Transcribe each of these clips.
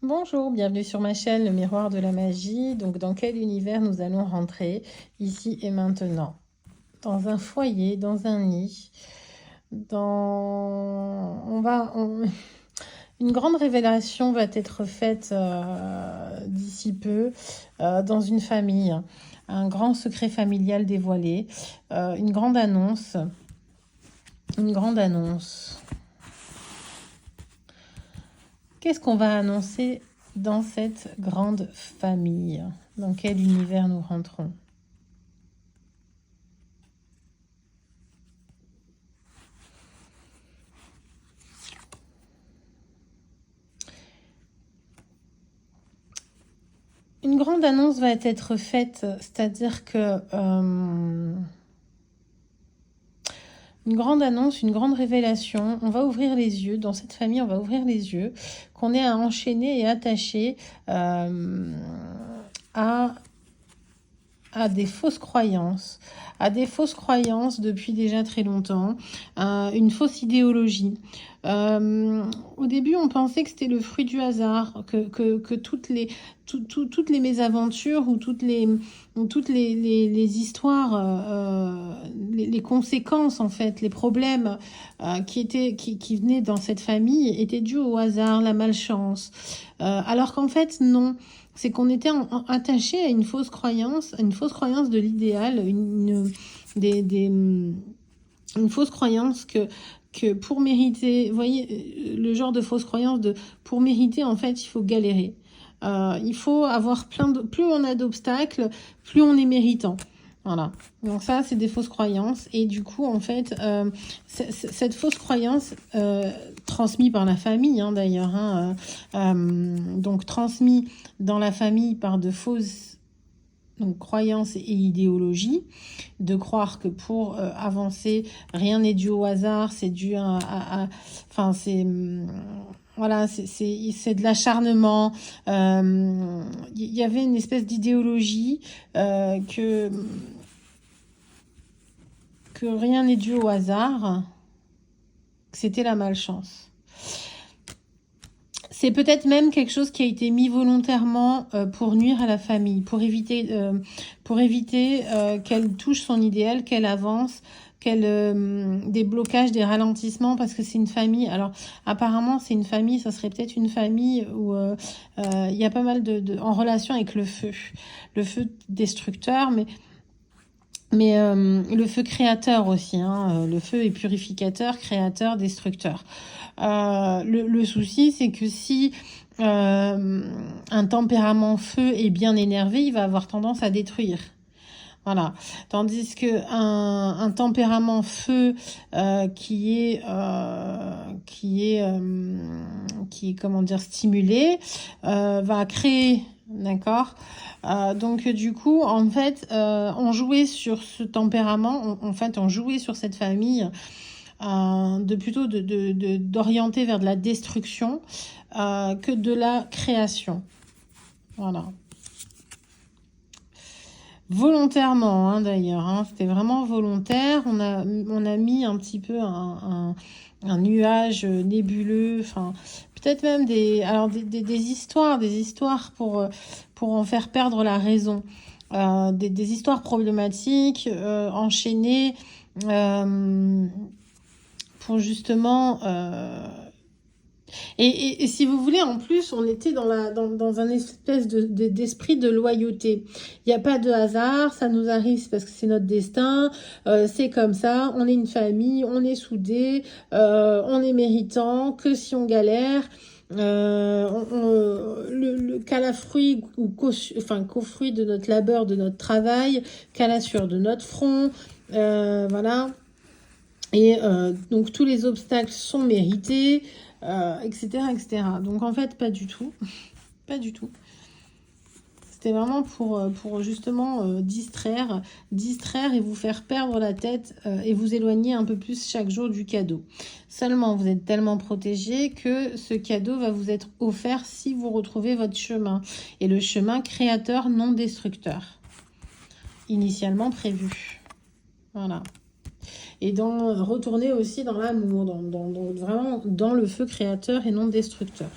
Bonjour, bienvenue sur ma chaîne, le miroir de la magie. Donc, dans quel univers nous allons rentrer ici et maintenant? Dans un foyer, dans un nid, dans... Une grande révélation va être faite d'ici peu dans une famille. Un grand secret familial dévoilé, une grande annonce. Une grande annonce. Qu'est-ce qu'on va annoncer dans cette grande famille? Dans quel univers nous rentrons? Une grande annonce va être faite, c'est-à-dire que une grande annonce, une grande révélation, on va ouvrir les yeux, dans cette famille, on va ouvrir les yeux, qu'on est à enchaîner et attaché à des fausses croyances, depuis déjà très longtemps, une fausse idéologie. Au début, on pensait que c'était le fruit du hasard, que toutes les mésaventures ou toutes les histoires, les conséquences en fait, les problèmes qui venaient dans cette famille étaient dus au hasard, la malchance. Alors qu'en fait, non. C'est qu'on était attaché à une fausse croyance de l'idéal, une fausse croyance que pour mériter, vous voyez, le genre de fausse croyance pour mériter, en fait, il faut galérer. Il faut avoir plus on a d'obstacles, plus on est méritant. Voilà. Donc ça, c'est des fausses croyances. Et du coup, en fait, cette fausse croyance, transmise par la famille, hein, d'ailleurs, hein, donc transmise dans la famille par de fausses croyances et idéologies, de croire que pour avancer, rien n'est dû au hasard, c'est dû enfin, c'est... Voilà, c'est de l'acharnement. Y avait une espèce d'idéologie que rien n'est dû au hasard, que c'était la malchance. C'est peut-être même quelque chose qui a été mis volontairement pour nuire à la famille, pour éviter qu'elle touche son idéal, qu'elle avance, des blocages, des ralentissements, parce que c'est une famille. Alors apparemment c'est une famille, ça serait peut-être une famille où il y a pas mal en relation avec le feu destructeur, mais le feu créateur aussi, hein, le feu est purificateur, créateur, destructeur. Le souci, c'est que si un tempérament feu est bien énervé, il va avoir tendance à détruire. Voilà. Tandis que un tempérament feu qui est comment dire, stimulé va créer, d'accord. Donc du coup, en fait, on jouait sur ce tempérament, on jouait sur cette famille d'orienter vers de la destruction que de la création. Voilà. Volontairement, hein, d'ailleurs, hein, c'était vraiment volontaire. On a mis un petit peu un nuage nébuleux, enfin peut-être même des histoires pour en faire perdre la raison, des histoires problématiques enchaînées pour justement et si vous voulez, en plus, on était dans un espèce d'esprit de loyauté. Il n'y a pas de hasard, ça nous arrive parce que c'est notre destin, c'est comme ça, on est une famille, on est soudés, on est méritant, que si on galère, qu'à la fruit ou qu'au fruit de notre labeur, de notre travail, qu'à la sueur de notre front, voilà. Et donc tous les obstacles sont mérités, etc., etc. Donc en fait, pas du tout. Pas du tout. C'était vraiment pour justement distraire et vous faire perdre la tête et vous éloigner un peu plus chaque jour du cadeau. Seulement, vous êtes tellement protégé que ce cadeau va vous être offert si vous retrouvez votre chemin. Et le chemin créateur non destructeur. Initialement prévu. Voilà. Et retourner aussi dans l'amour, vraiment dans le feu créateur et non destructeur.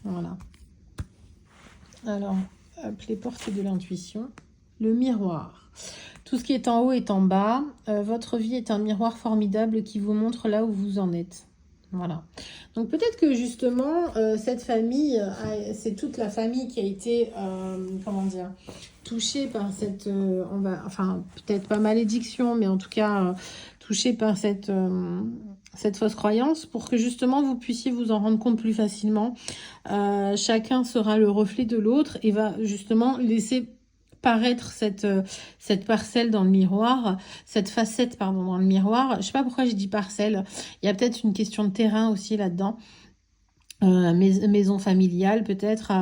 Voilà. Alors, hop, les portes de l'intuition. Le miroir. Tout ce qui est en haut est en bas. Votre vie est un miroir formidable qui vous montre là où vous en êtes. Voilà. Donc peut-être que justement, cette famille, c'est toute la famille qui a été, comment dire, touchée par cette, enfin peut-être pas malédiction, mais en tout cas touchée par cette fausse croyance, pour que justement vous puissiez vous en rendre compte plus facilement. Chacun sera le reflet de l'autre et va justement laisser paraître cette parcelle dans le miroir, cette facette, pardon, dans le miroir. Je sais pas pourquoi j'ai dit parcelle. Il y a peut-être une question de terrain aussi là-dedans. Maison familiale peut-être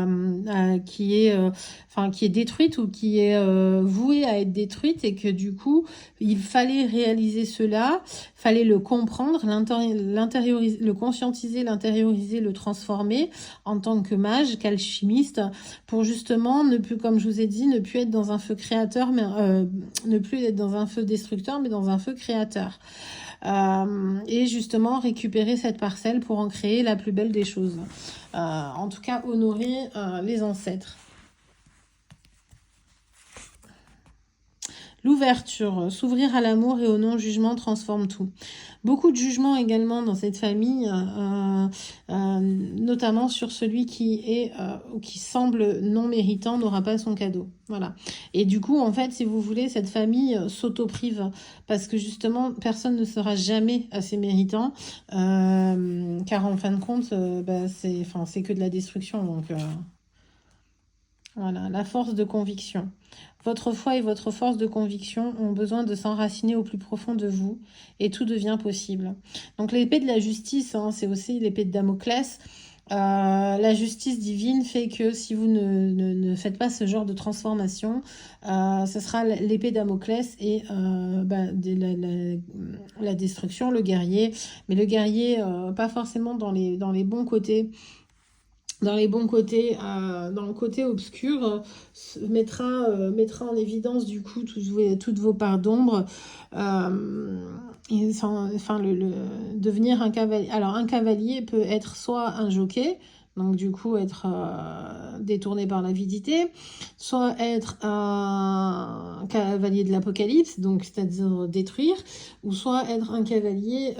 qui est détruite ou qui est vouée à être détruite, et que du coup il fallait réaliser cela, fallait le comprendre, l'intérioriser, le conscientiser, l'intérioriser, le transformer en tant que mage, qu'alchimiste, pour justement ne plus, comme je vous ai dit, ne plus être dans un feu créateur, mais ne plus être dans un feu destructeur, mais dans un feu créateur. Et justement récupérer cette parcelle pour en créer la plus belle des choses. En tout cas, honorer les ancêtres. L'ouverture, s'ouvrir à l'amour et au non-jugement transforme tout. Beaucoup de jugements également dans cette famille, notamment sur celui qui semble non méritant, n'aura pas son cadeau. Voilà. Et du coup, en fait, si vous voulez, cette famille s'auto-prive, parce que justement, personne ne sera jamais assez méritant, car en fin de compte, c'est que de la destruction. Donc, voilà, la force de conviction. Votre foi et votre force de conviction ont besoin de s'enraciner au plus profond de vous, et tout devient possible. Donc l'épée de la justice, c'est aussi l'épée de Damoclès. La justice divine fait que si vous ne faites pas ce genre de transformation, ce sera l'épée Damoclès et la destruction, le guerrier. Mais le guerrier, pas forcément dans les bons côtés. Dans le côté obscur, mettra en évidence du coup toutes vos parts d'ombre, devenir un cavalier. Alors un cavalier peut être soit un jockey, donc du coup être détourné par l'avidité, soit être un cavalier de l'apocalypse, donc c'est-à-dire détruire, ou soit être un cavalier,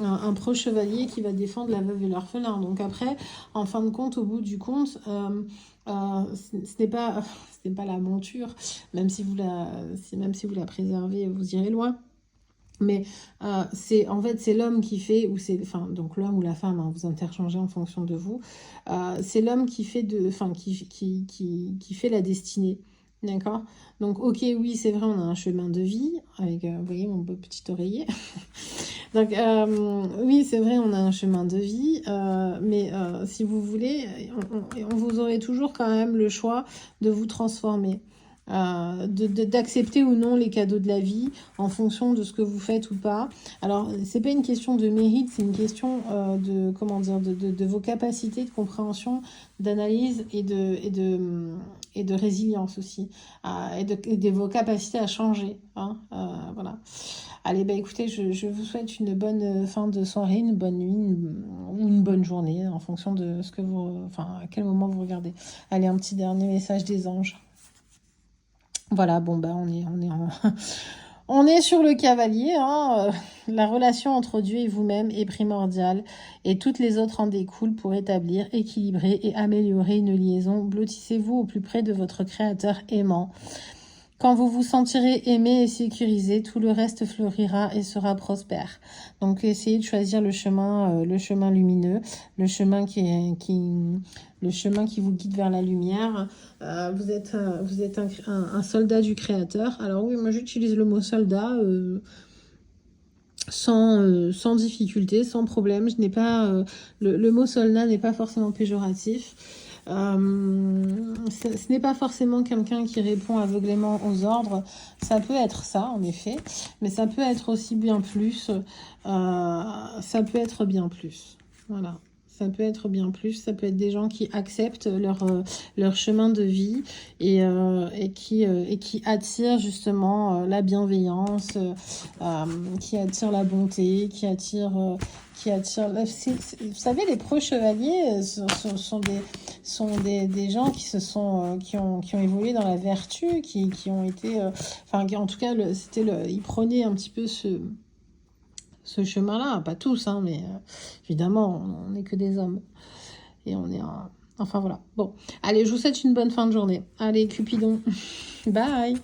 un pro-chevalier qui va défendre la veuve et l'orphelin. Donc après, en fin de compte, au bout du compte, ce n'est pas la monture, même si vous la préservez, vous irez loin. Mais c'est l'homme qui fait, donc l'homme ou la femme, vous interchangez en fonction de vous. C'est l'homme qui fait qui fait la destinée. D'accord? Donc, ok, oui, c'est vrai, on a un chemin de vie, avec, vous voyez, mon beau petit oreiller. Donc, oui, c'est vrai, on a un chemin de vie, mais si vous voulez, on vous aurez toujours quand même le choix de vous transformer. D'accepter ou non les cadeaux de la vie en fonction de ce que vous faites ou pas. Alors, c'est pas une question de mérite, c'est une question de vos capacités de compréhension, d'analyse et de résilience aussi, et de vos capacités à changer. Voilà. Allez, écoutez, je vous souhaite une bonne fin de soirée, une bonne nuit ou une bonne journée en fonction de ce que à quel moment vous regardez. Allez, un petit dernier message des anges. Voilà, on est sur le cavalier. La relation entre Dieu et vous-même est primordiale et toutes les autres en découlent pour établir, équilibrer et améliorer une liaison. Blottissez-vous au plus près de votre Créateur aimant. Quand vous vous sentirez aimé et sécurisé, tout le reste fleurira et sera prospère. Donc, essayez de choisir le chemin lumineux, le chemin qui vous guide vers la lumière. Vous êtes un soldat du Créateur. Alors oui, moi j'utilise le mot soldat sans difficulté, sans problème. Je n'ai pas le mot soldat n'est pas forcément péjoratif. Ce n'est pas forcément quelqu'un qui répond aveuglément aux ordres. Ça peut être ça, en effet, mais ça peut être aussi bien plus. Ça peut être bien plus. Voilà. Ça peut être bien plus. Ça peut être des gens qui acceptent leur chemin de vie et qui attirent justement la bienveillance, qui attirent la bonté, qui attirent... vous savez, les pro-chevaliers sont des gens qui qui ont évolué dans la vertu, qui ont été... enfin, en tout cas, ils prenaient un petit peu ce chemin-là, pas tous, hein, mais évidemment, on n'est que des hommes. Et on est enfin voilà. Bon, allez, je vous souhaite une bonne fin de journée. Allez, Cupidon. Bye.